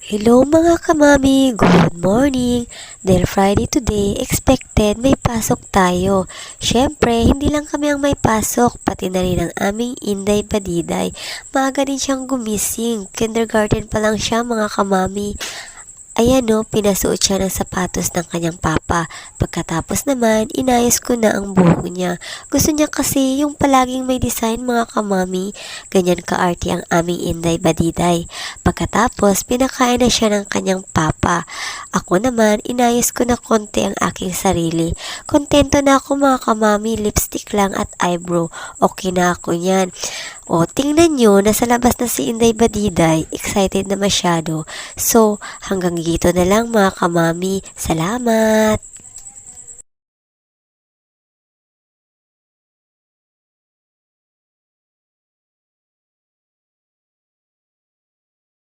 Hello mga kamami, good morning. Dahil Friday today, expected may pasok tayo. Syempre, hindi lang kami ang may pasok, pati na rin ang aming Inday Badiday. Maaga din siyang gumising, kindergarten pa lang siya mga kamami. Ayan no, pinasuot siya ng sapatos ng kanyang papa. Pagkatapos naman, inayos ko na ang buhok niya. Gusto niya kasi yung palaging may design mga kamami. Ganyan kaarte ang aming Inday Badiday. Pagkatapos, pinakain na siya ng kanyang papa. Ako naman, inayos ko na konti ang aking sarili. Kontento na ako mga kamami, lipstick lang at eyebrow. Okay na ako yan. O, tingnan nyo, nasa labas na si Inday Badiday. Excited na masyado. So, hanggang dito na lang mga kamami. Salamat!